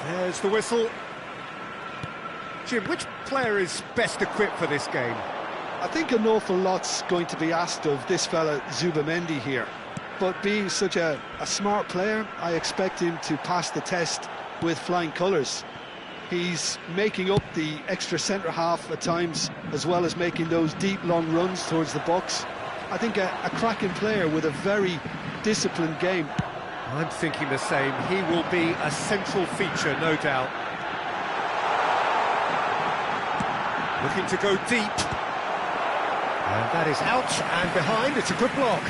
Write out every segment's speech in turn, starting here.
There's the whistle. Jim, which player is best equipped for this game? I think an awful lot's going to be asked of this fella Zubamendi here. But being such a smart player, I expect him to pass the test with flying colours. He's making up the extra centre-half at times, as well as making those deep, long runs towards the box. I think a cracking player with a very disciplined game. I'm thinking the same. He will be a central feature, no doubt. Looking to go deep. And that is out and behind. It's a good block.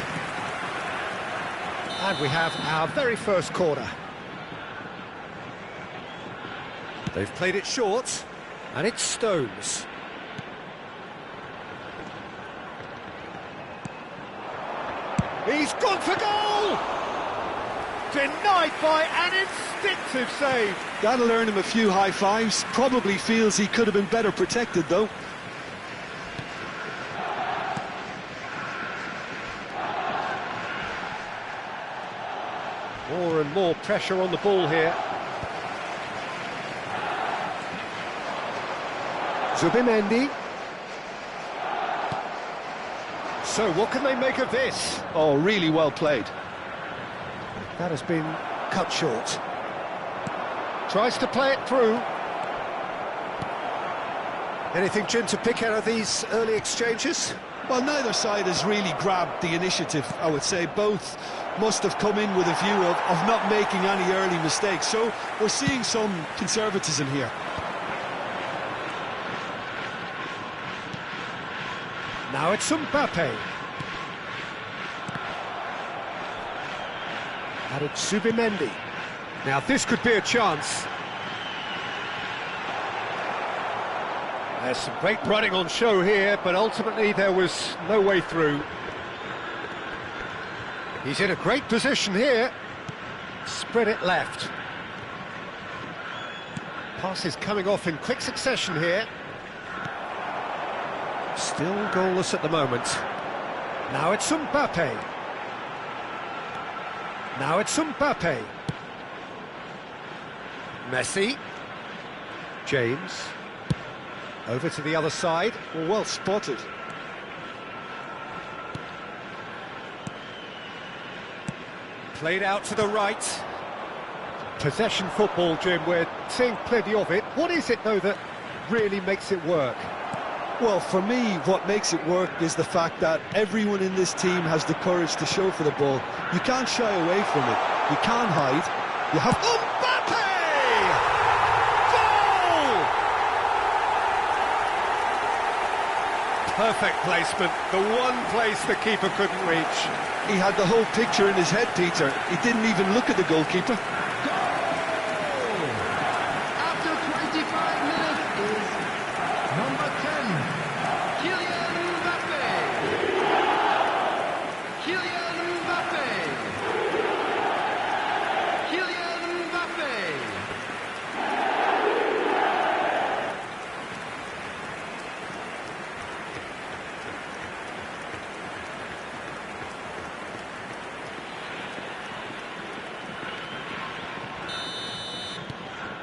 And we have our very first corner. They've played it short, and it's Stones. He's gone for goal! Denied by an instinctive save. That'll earn him a few high fives. Probably feels he could have been better protected, though. More and more pressure on the ball here. Zubamendi. So what can they make of this? Oh, really well played. That has been cut short. Tries to play it through. Anything, Jim, to pick out of these early exchanges? Well, neither side has really grabbed the initiative, I would say. Both must have come in with a view of not making any early mistakes. So we're seeing some conservatism here. Now it's Mbappe. And it's Zubamendi. Now this could be a chance. There's some great running on show here, but ultimately there was no way through. He's in a great position here. Spread it left. Passes coming off in quick succession here. Still goalless at the moment. Now it's Mbappe. Now it's Mbappe. Messi. James. Over to the other side. Well spotted. Played out to the right. Possession football, Jim, we're seeing plenty of it. What is it, though, that really makes it work? Well, for me, what makes it work is the fact that everyone in this team has the courage to show for the ball. You can't shy away from it. You can't hide. You have... Mbappe! Goal! Perfect placement. The one place the keeper couldn't reach. He had the whole picture in his head, Peter. He didn't even look at the goalkeeper. After 25 minutes is number 10, Kylian Mbappe. Kylian Mbappe. Kylian Mbappe.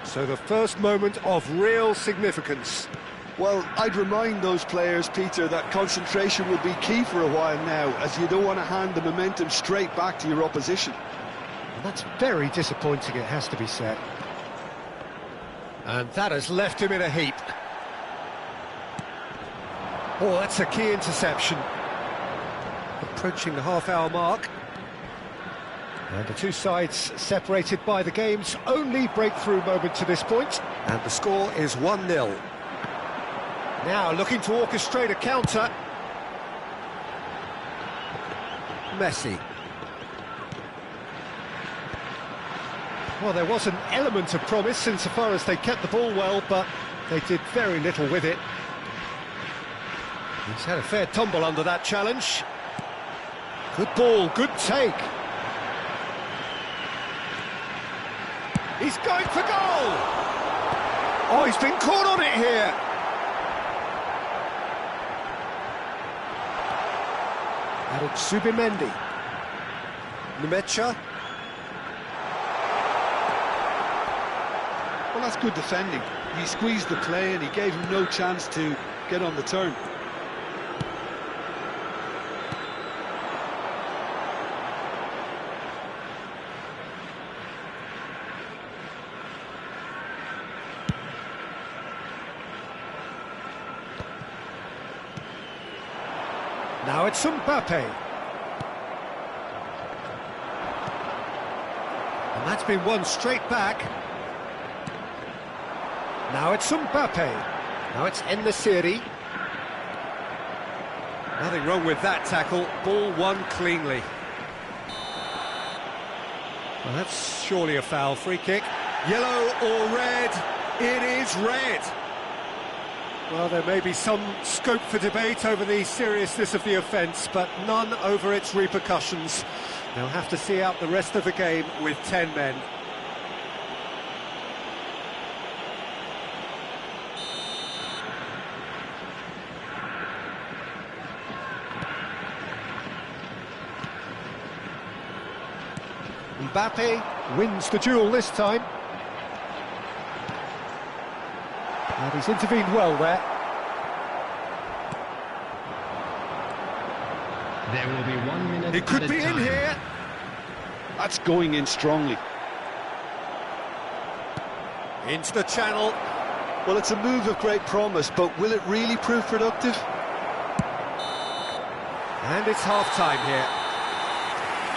So the first moment of real significance. Well, I'd remind those players, Peter, that concentration will be key for a while now, as you don't want to hand the momentum straight back to your opposition. And that's very disappointing, it has to be said. And that has left him in a heap. Oh, that's a key interception. Approaching the half-hour mark. And the two sides separated by the game's only breakthrough moment to this point. And the score is 1-0. Now looking to orchestrate a counter. Messi. Well, there was an element of promise insofar as they kept the ball well, but they did very little with it. He's had a fair tumble under that challenge. Good ball, good take. He's going for goal! Oh, he's been caught on it here! And it's Zubamendi. Numecha. that's good defending. He squeezed the play and he gave him no chance to get on the turn. Now it's Mbappe. And that's been won straight back. Now it's Mbappe. Now it's En-Nesyri. Nothing wrong with that tackle. Ball won cleanly. Well, that's surely a foul. Free kick. Yellow or red? It is red. Well, there may be some scope for debate over the seriousness of the offence, but none over its repercussions. They'll have to see out the rest of the game with 10 men. Mbappe wins the duel this time. And he's intervened well there. There will be 1 minute. It could be in here. That's going in strongly. Into the channel. Well, it's a move of great promise, but will it really prove productive? And it's half-time here.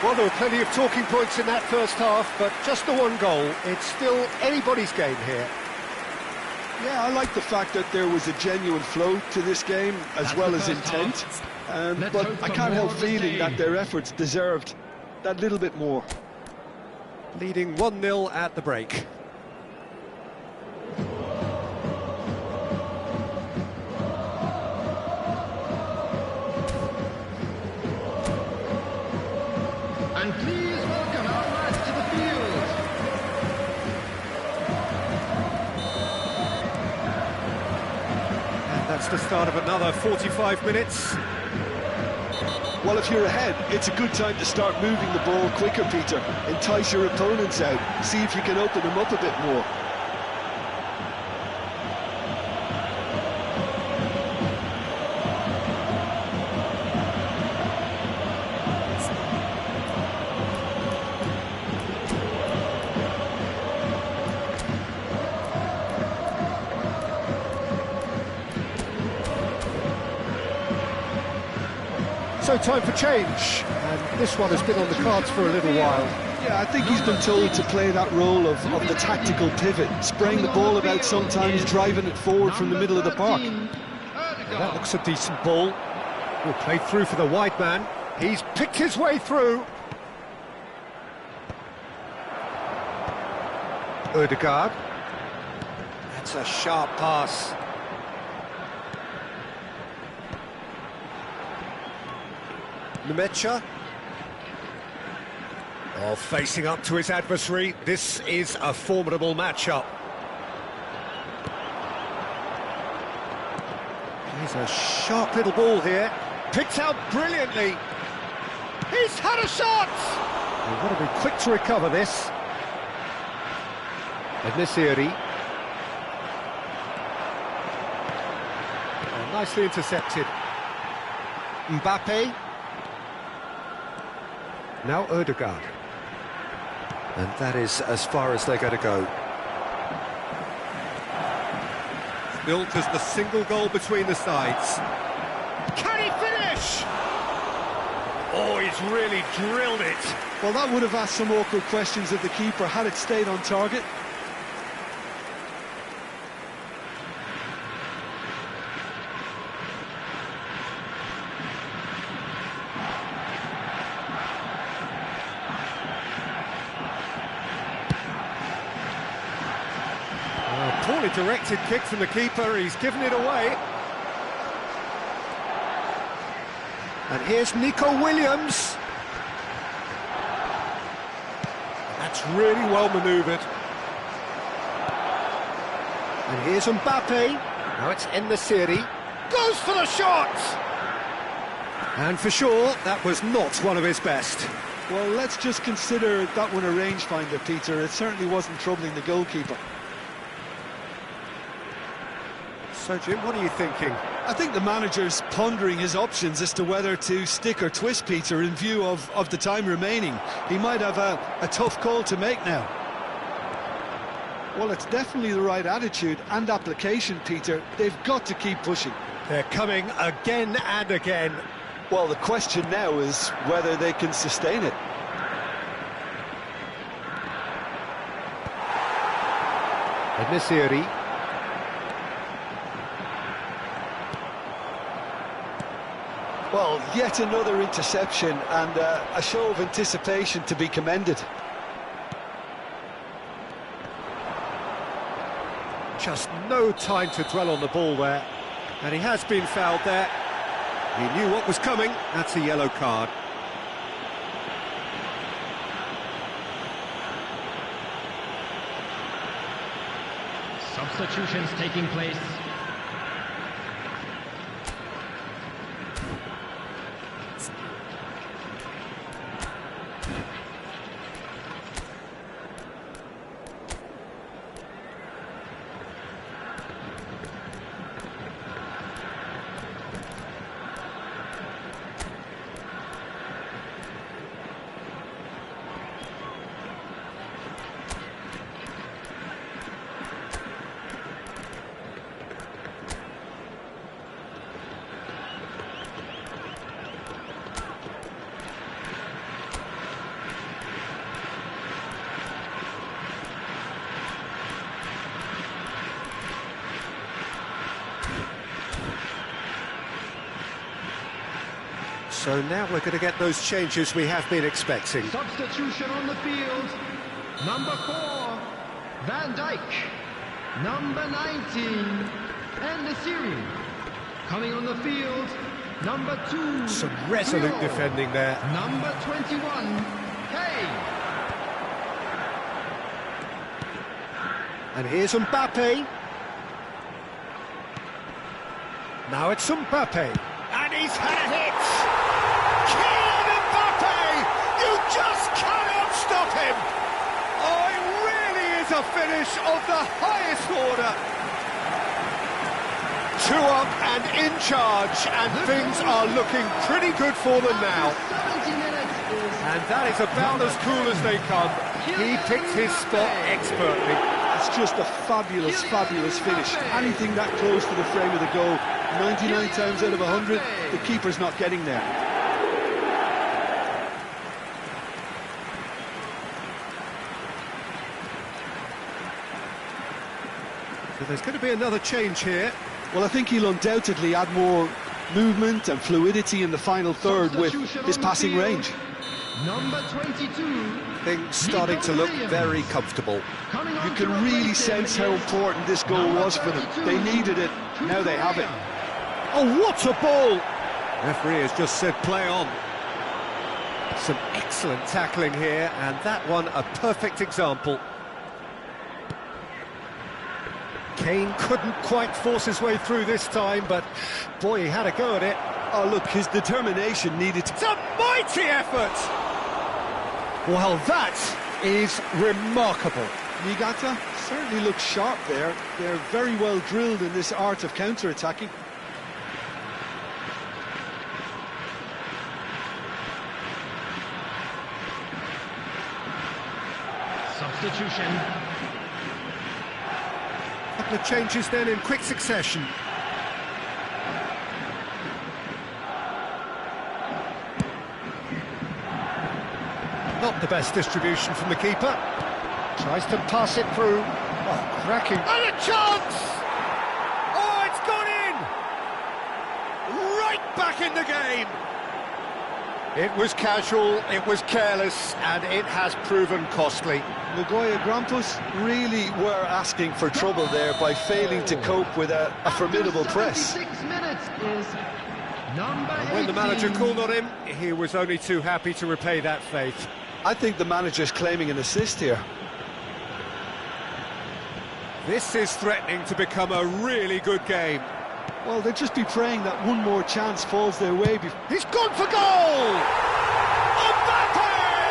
Well, there were plenty of talking points in that first half, but just the one goal. It's still anybody's game here. Yeah, I like the fact that there was a genuine flow to this game, as well as intent. But I can't help feeling that their efforts deserved that little bit more. Leading 1-0 at the break. And please welcome our lads to the field. And that's the start of another 45 minutes. Well, if you're ahead, it's a good time to start moving the ball quicker, Peter. Entice your opponents out. See if you can open them up a bit more. So time for change, and this one has been on the cards for a little while. Yeah, I think he's been told to play that role of the tactical pivot, spraying the ball about sometimes, driving it forward from the middle of the park. Well, that looks a decent ball. Will play through for the wide man. He's picked his way through. Ødegaard. That's a sharp pass. Nemecha. Oh, facing up to his adversary. This is a formidable matchup. He's a sharp little ball here. Picked out brilliantly. He's had a shot! They've got to be quick to recover this. En-Nesyri. Oh, nicely intercepted. Mbappe. Now Ødegaard. And that is as far as they're going to go. Built as the single goal between the sides. Can he finish? Oh, he's really drilled it. Well, that would have asked some awkward questions of the keeper had it stayed on target. Poorly directed kick from the keeper, he's given it away. And here's Nico Williams. That's really well manoeuvred. And here's Mbappe. Now it's En-Nesyri. Goes for the shot! And for sure, that was not one of his best. Well, let's just consider that one a rangefinder, Peter. It certainly wasn't troubling the goalkeeper. So, Jim, what are you thinking? I think the manager's pondering his options as to whether to stick or twist Peter in view of the time remaining. He might have a tough call to make now. Well, it's definitely the right attitude and application, Peter. They've got to keep pushing. They're coming again and again. Well, the question now is whether they can sustain it. Emisiri. Well, yet another interception and a show of anticipation to be commended. Just no time to dwell on the ball there. And he has been fouled there. He knew what was coming. That's a yellow card. Substitutions taking place. So now we're going to get those changes we have been expecting. Substitution on the field. Number 4, Van Dijk. Number 19, Enisiri. Coming on the field, number 2. Some resolute Rio. defending there. Number 21, Kane. And here's Mbappe. Now it's Mbappe. And he's had a hit. You just cannot stop him! Oh, it really is a finish of the highest order. 2 up and in charge, and things are looking pretty good for them now. 70 minutes is And that is about as cool as they come. He picked his spot expertly. It's just a fabulous, fabulous finish. Anything that close to the frame of the goal, 99 times out of 100, the keeper's not getting there. So there's going to be another change here. Well, I think he'll undoubtedly add more movement and fluidity in the final third with his passing range. number 22. Things starting to look very comfortable. You can really sense how important this goal was for them. They needed it, now they have it. Oh, what a ball! Referee has just said play on. Some excellent tackling here, and that one a perfect example. Kane couldn't quite force his way through this time, but boy, he had a go at it. Oh, look, his determination needed to... It's a mighty effort! Well, that is remarkable. Niigata certainly looks sharp there. They're very well drilled in this art of counter-attacking. Substitution. Couple of changes then in quick succession. Not the best distribution from the keeper. Tries to pass it through. Oh, cracking. And a chance! Oh, it's gone in! Right back in the game! It was casual, it was careless, and it has proven costly. Nagoya Grampus really were asking for trouble there by failing to cope with a formidable press. 76 minutes is number 18. When the manager called on him, he was only too happy to repay that faith. I think the manager's claiming an assist here. This is threatening to become a really good game. Well, they'll just be praying that one more chance falls their way. He's gone for goal! Mbappe!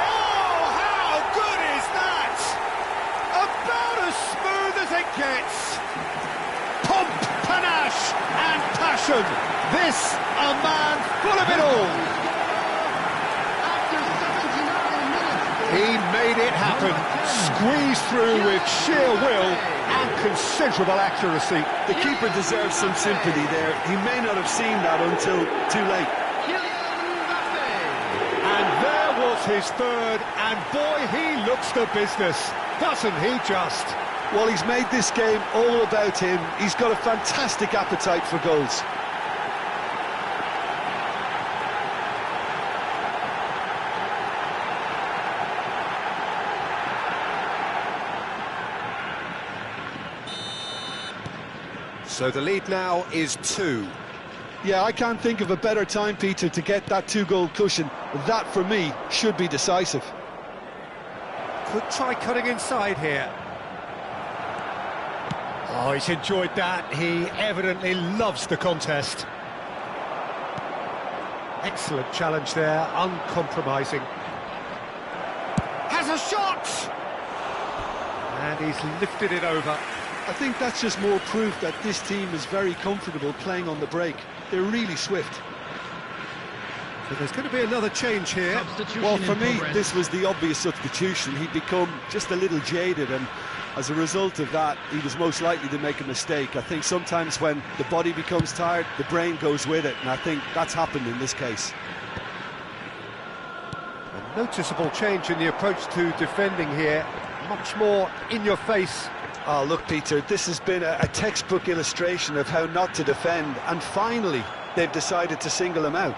Oh, how good is that? About as smooth as it gets. Pomp, panache, possession. This, a man full of it all. After 79 minutes. He made it happen, squeezed through with sheer will and considerable accuracy. The keeper deserves some sympathy there. He may not have seen that until too late. And there was his third, and boy, he looks the business, doesn't he just? Well, he's made this game all about him. He's got a fantastic appetite for goals. So the lead now is 2. Yeah, I can't think of a better time, Peter, to get that 2-goal cushion. That, for me, should be decisive. Could try cutting inside here. Oh, he's enjoyed that. He evidently loves the contest. Excellent challenge there, uncompromising. Has a shot! And he's lifted it over. I think that's just more proof that this team is very comfortable playing on the break. They're really swift. So there's going to be another change here. Well, for me, this was the obvious substitution. He'd become just a little jaded, and as a result of that, he was most likely to make a mistake. I think sometimes when the body becomes tired, the brain goes with it, and I think that's happened in this case. A noticeable change in the approach to defending here. Much more in your face. Oh, look, Peter, this has been a textbook illustration of how not to defend, and finally, they've decided to single him out.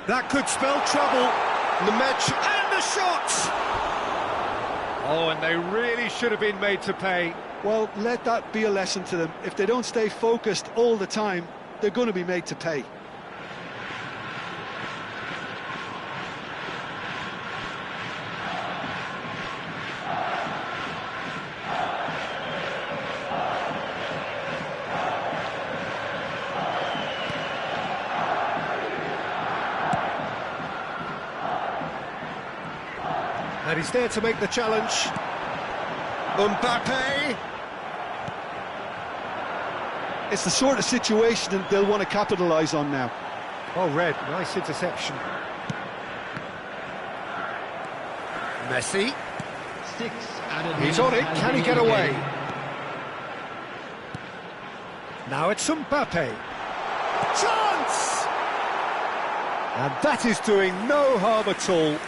That could spell trouble. The match and the shot! Oh, and they really should have been made to pay. Well, let that be a lesson to them. If they don't stay focused all the time, they're going to be made to pay. And he's there to make the challenge. Mbappe! It's the sort of situation that they'll want to capitalise on now. Oh, Red, nice interception. Messi. 6 added He's on it, minutes can he has get been away? gained. Now it's Mbappe. Chance! And that is doing no harm at all.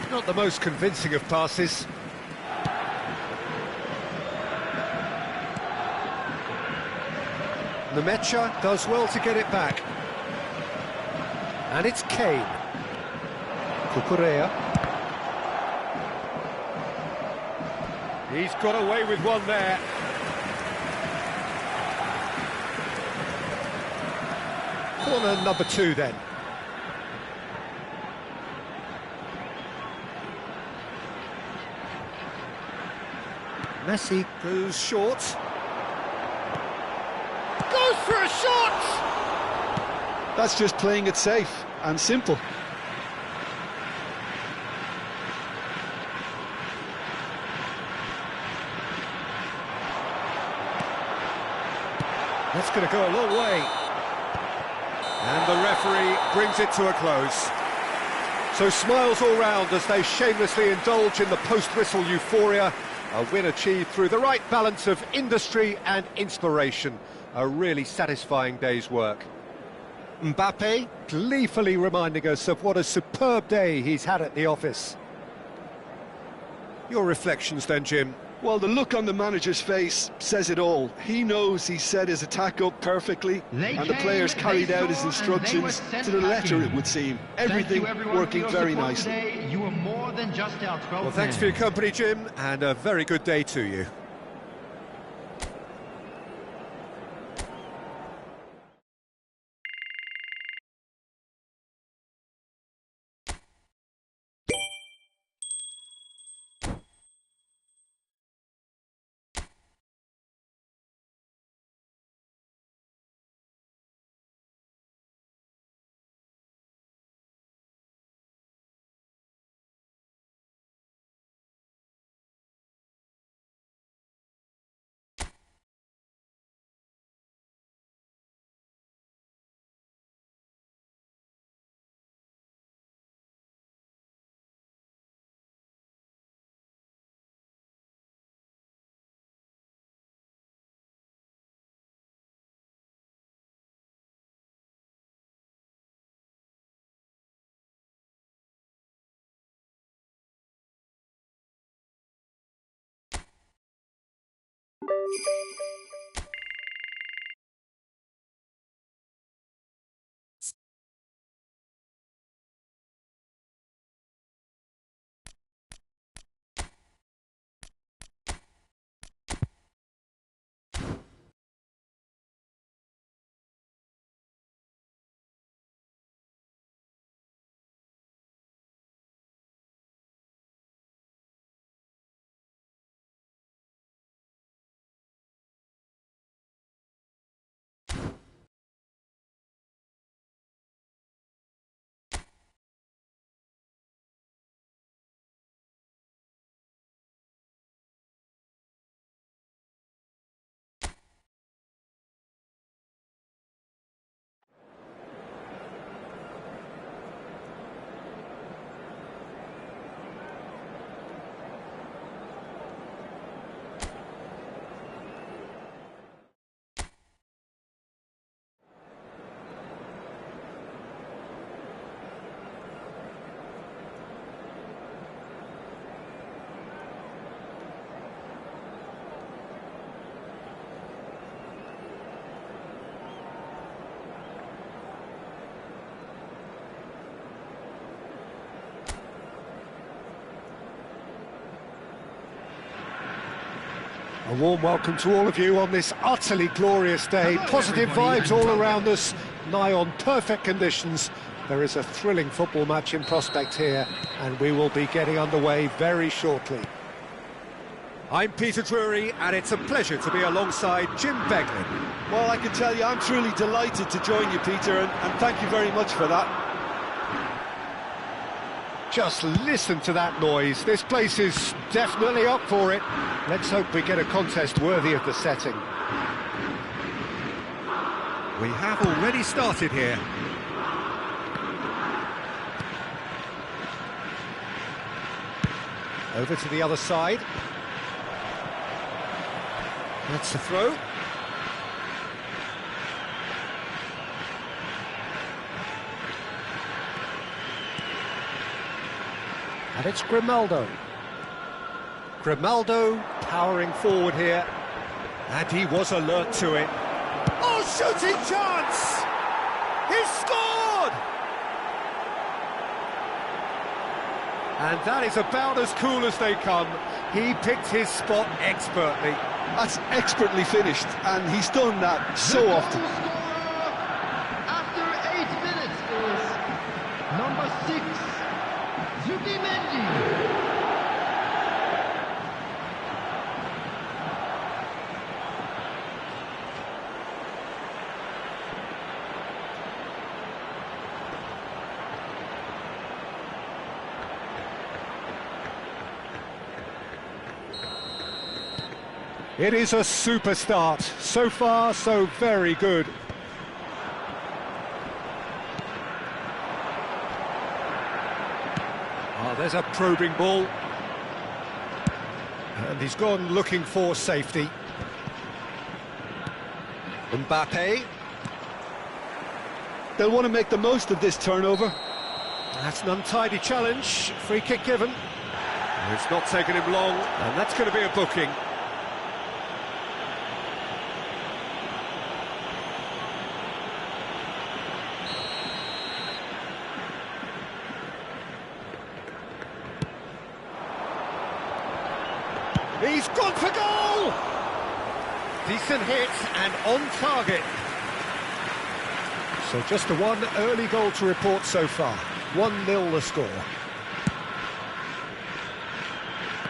Not the most convincing of passes. Nemecha does well to get it back. And it's Kane. Cucurella. He's got away with one there. Corner number 2 then. Messi goes short. Goes for a shot! That's just playing it safe and simple. That's going to go a long way. And the referee brings it to a close. So smiles all round as they shamelessly indulge in the post-whistle euphoria. A win achieved through the right balance of industry and inspiration. A really satisfying day's work. Mbappe gleefully reminding us of what a superb day he's had at the office. Your reflections then, Jim? Well, the look on the manager's face says it all. He knows he set his attack up perfectly, and the players carried out his instructions to the letter, it would seem. Everything working very nicely. You were more than just our 12 Well, thanks for your company, Jim, and a very good day to you. A warm welcome to all of you on this utterly glorious day. Positive vibes all around us, nigh on perfect conditions. There is a thrilling football match in prospect here, and we will be getting underway very shortly. I'm Peter Drury, and it's a pleasure to be alongside Jim Beglin. Well, I can tell you, I'm truly delighted to join you, Peter, and thank you very much for that. Just listen to that noise. This place is definitely up for it. Let's hope we get a contest worthy of the setting. We have already started here. Over to the other side. That's the throw. And it's Grimaldo. Grimaldo powering forward here. And he was alert to it. Oh, shooting chance! He's scored! And that is about as cool as they come. He picked his spot expertly. That's expertly finished, and he's done that so often. After 8 minutes is number 6. It is a super start. So far, so very good. Oh, there's a probing ball. And he's gone looking for safety. Mbappe. They'll want to make the most of this turnover. That's an untidy challenge. Free kick given. It's not taken him long, and that's going to be a booking. He's gone for goal! Decent hit and on target. So just the one early goal to report so far. 1-0 the score.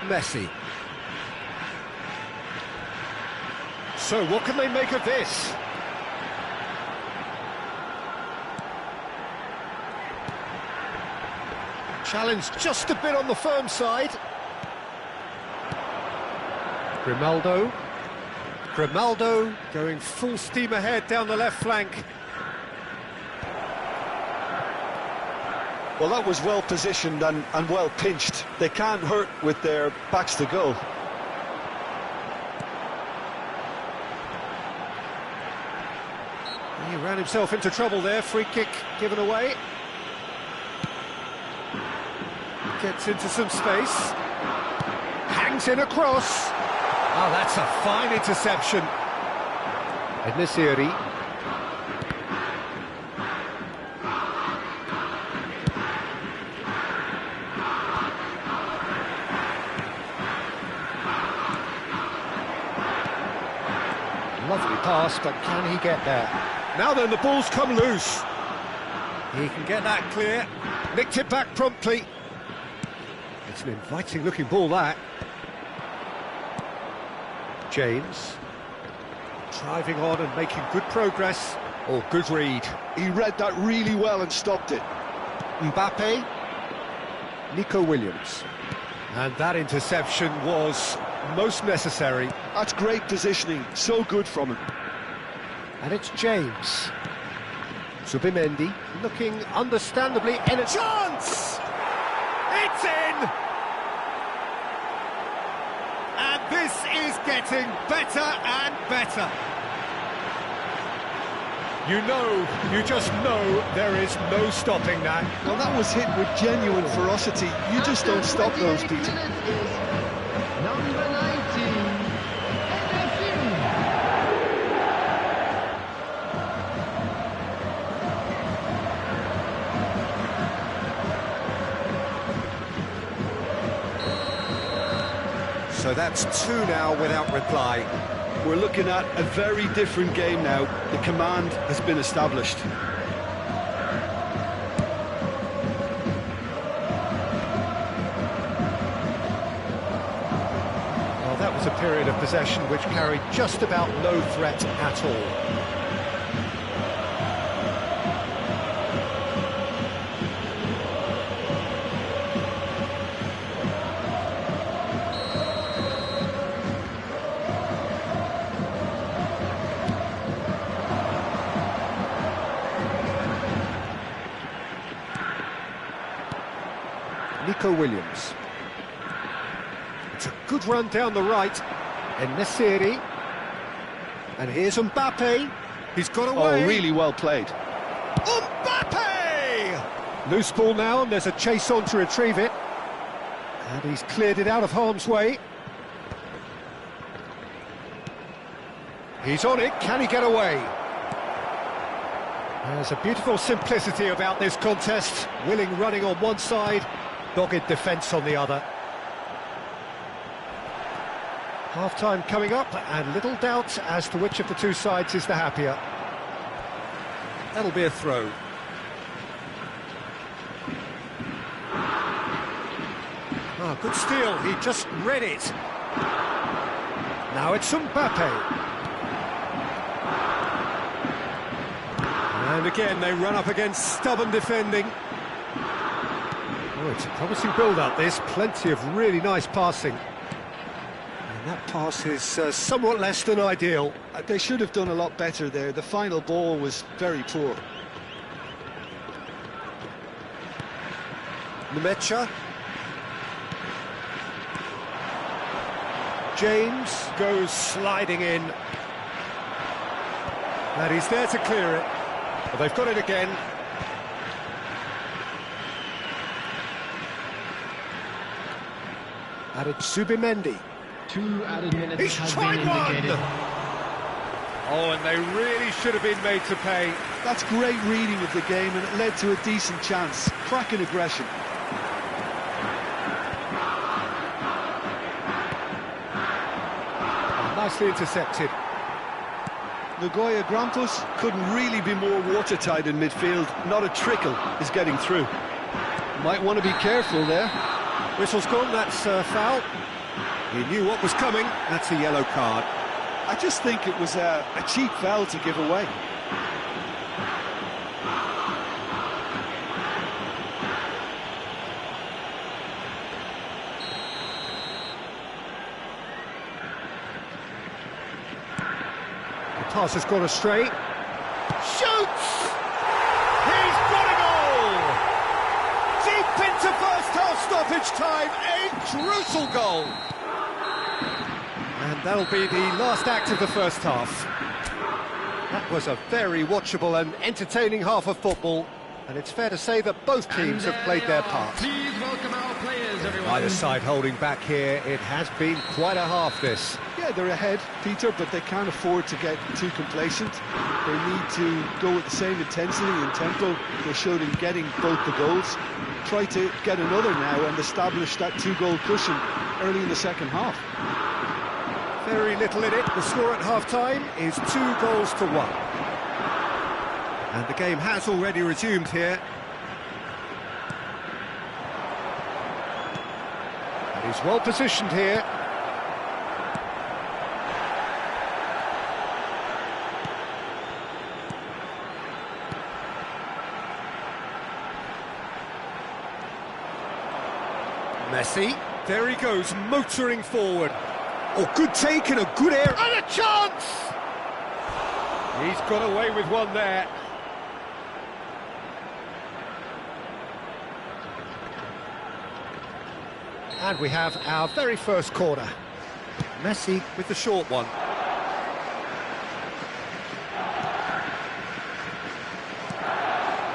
Messi. So what can they make of this? Challenge just a bit on the firm side. Grimaldo. Grimaldo going full steam ahead down the left flank. Well, that was well positioned and well pinched. They can't hurt with their backs to goal. He ran himself into trouble there. Free kick given away. Gets into some space. Hangs in a cross. Oh, that's a fine interception. Nesiri. Lovely pass, but can he get there? Now then, the ball's come loose. He can get that clear. Nicked it back promptly. It's an inviting-looking ball, that. James. Driving on and making good progress. Oh, good read. He read that really well and stopped it. Mbappe. Nico Williams. And that interception was most necessary. That's great positioning, so good from him. And it's James. Zubimendi looking understandably in a chance! It's in! And this is getting better and better. You just know there is no stopping that. Well, that was hit with genuine ferocity. You just don't stop those, Peter. Number 19. So that's two now without reply. We're looking at a very different game now. The command has been established. Well, that was a period of possession which carried just about no threat at all. Nico Williams. It's a good run down the right. And Nesiri. And here's Mbappe. He's got away. Oh, really well played. Mbappe! Loose ball now, and there's a chase on to retrieve it. And he's cleared it out of harm's way. He's on it. Can he get away? There's a beautiful simplicity about this contest. Willing running on one side, dogged defence on the other. Half-time coming up, and little doubt as to which of the two sides is the happier. That'll be a throw. Oh, good steal, he just read it. Now it's Mbappe. And again, they run up against stubborn defending. Oh, it's a promising build-up, this. Plenty of really nice passing. And that pass is somewhat less than ideal. They should have done a lot better there. The final ball was very poor. Nemecha. James goes sliding in. And he's there to clear it. Well, they've got it again. And it's Zubimendi. 2 added minutes He's has tried been indicated. one! Oh, and they really should have been made to pay. That's great reading of the game, and it led to a decent chance. Cracking aggression. Nicely intercepted. Nagoya Grampus couldn't really be more watertight in midfield. Not a trickle is getting through. Might want to be careful there. Whistle's gone, that's a foul. He knew what was coming, that's a yellow card. I just think it was a cheap foul to give away. The pass has gone astray. Shoots! He's got a goal! Deep into first half stoppage time, a crucial goal! And that'll be the last act of the first half. That was a very watchable and entertaining half of football, and it's fair to say that both teams have played their part. Please welcome our players, everyone. Either side holding back here, it has been quite a half this. Yeah, Yeah, they're ahead, Peter, but they can't afford to get too complacent. They need to go with the same intensity and tempo they showed in getting both the goals. Try to get another now and establish that two-goal cushion early in the second half. Very little in it. The score at half-time is 2-1. And the game has already resumed here. And he's well positioned here. Messi, there he goes, motoring forward. Oh, good take and a good air, and a chance! He's got away with one there. And we have our very first corner. Messi with the short one.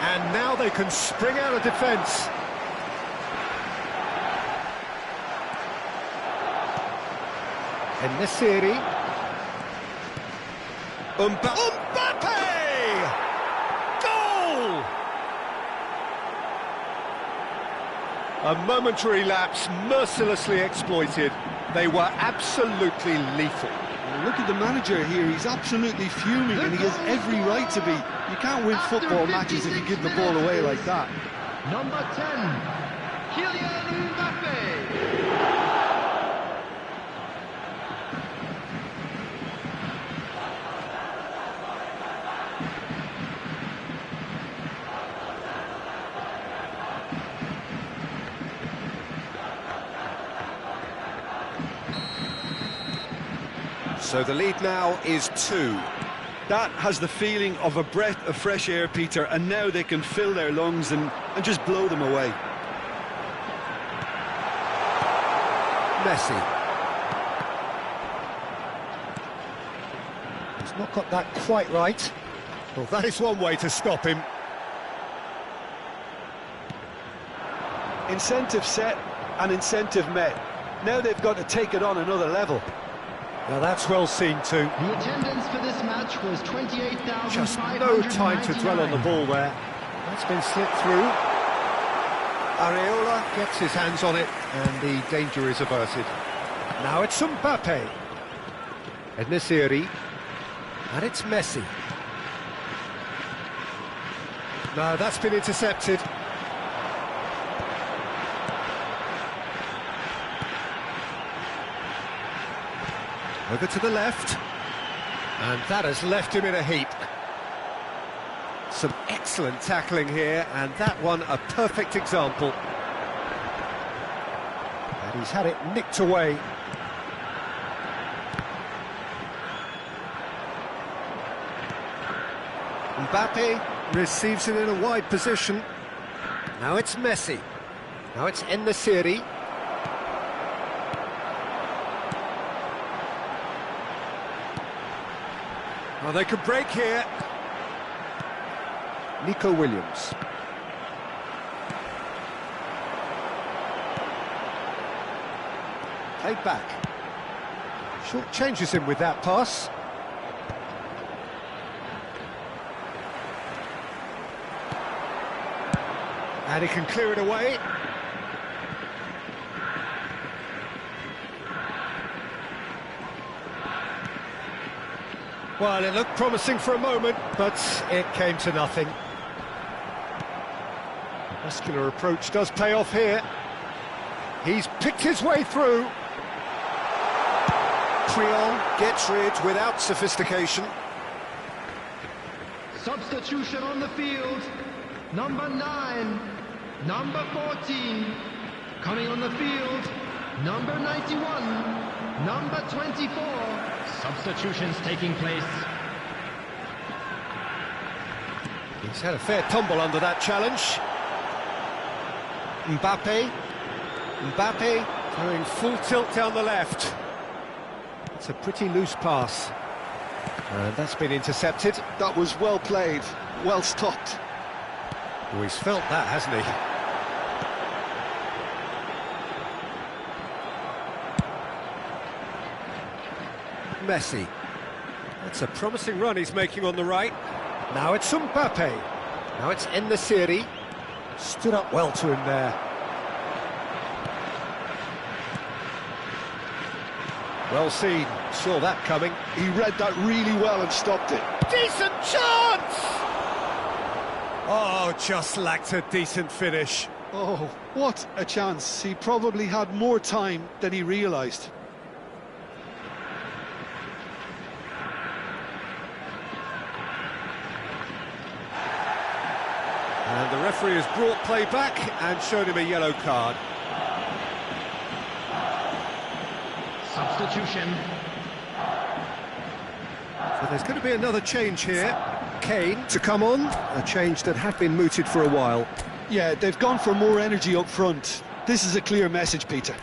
And now they can spring out of defence. En-Nesyri. Mbappe! Goal! A momentary lapse, mercilessly exploited. They were absolutely lethal. Look at the manager here, he's absolutely fuming and he has every right to be. You can't win football matches if you give the ball away like that. Number 10, Kylian Mbappe. So the lead now is 2. That has the feeling of a breath of fresh air, Peter, and now they can fill their lungs and just blow them away. Messi. He's not got that quite right. Well, that is one way to stop him. Incentive set and incentive met. Now they've got to take it on another level. Now that's well seen too. The attendance for this match was 28,599. Just no time to dwell on the ball there. That's been slipped through. Areola gets his hands on it and the danger is averted. Now it's Mbappe. En-Nesyri. And it's Messi. No, that's been intercepted. Over to the left, and that has left him in a heap. Some excellent tackling here, and that one a perfect example. And he's had it nicked away. Mbappe receives it in a wide position. Now it's Messi. Now it's En-Nesyri. Well, they could break here. Nico Williams. Played back. Short changes him with that pass. And he can clear it away. Well, it looked promising for a moment, but it came to nothing. The muscular approach does pay off here. He's picked his way through. Creole gets rid without sophistication. Substitution on the field. Number 9, number 14. Coming on the field, number 91, number 24. Substitutions taking place. He's had a fair tumble under that challenge. Mbappe going full tilt down the left. It's a pretty loose pass. And that's been intercepted. That was well played, well stopped. Oh, he's felt that, hasn't he? Messi. That's a promising run he's making on the right. Now it's Mbappe. Now it's En-Nesyri. Stood up well to him there. Well seen, saw that coming. He read that really well and stopped it. Decent chance! Oh, just lacked a decent finish. Oh, what a chance. He probably had more time than he realised. And the referee has brought play back and shown him a yellow card. Substitution. So there's going to be another change here. Kane to come on, a change that had been mooted for a while. Yeah, they've gone for more energy up front. This is a clear message, Peter.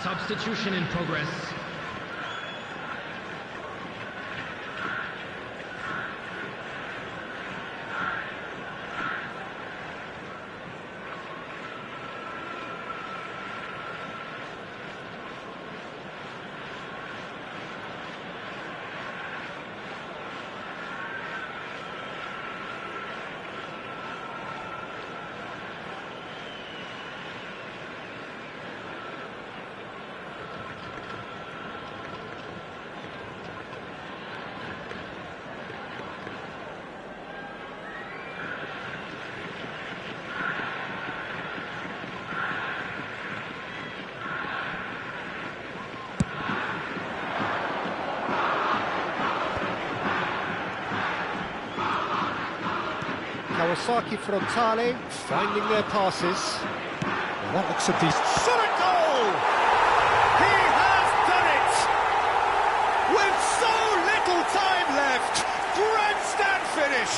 Substitution in progress. Kawasaki Frontale finding their passes. Well, that looks a decent shot at goal! He has done it! With so little time left! Grandstand finish!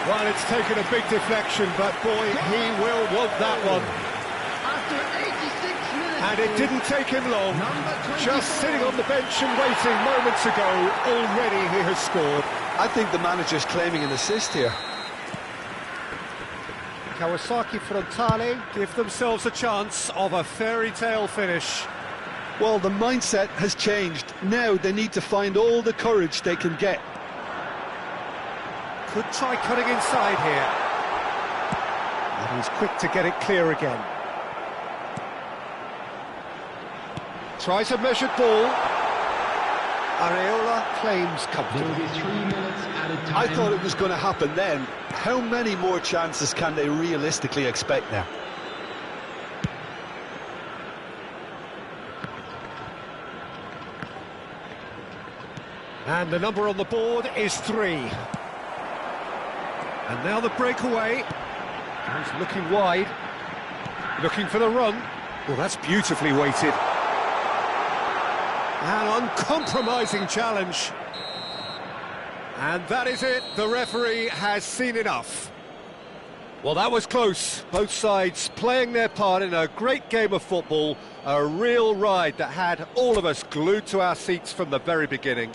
Well, it's taken a big deflection, but boy, he will want that one. After 86 minutes. And it didn't take him long. Just sitting on the bench and waiting moments ago, already he has scored. I think the manager's claiming an assist here. Kawasaki Frontale give themselves a chance of a fairy tale finish. Well, the mindset has changed. Now they need to find all the courage they can get. Could try cutting inside here. And he's quick to get it clear again. Tries a measured ball. Areola claims comfortably. There will be 3 minutes added time. I thought it was going to happen then. How many more chances can they realistically expect now? And the number on the board is 3. And now the breakaway. He's looking wide. Looking for the run. Well, that's beautifully weighted. An uncompromising challenge. And that is it. The referee has seen enough. Well, that was close. Both sides playing their part in a great game of football. A real ride that had all of us glued to our seats from the very beginning.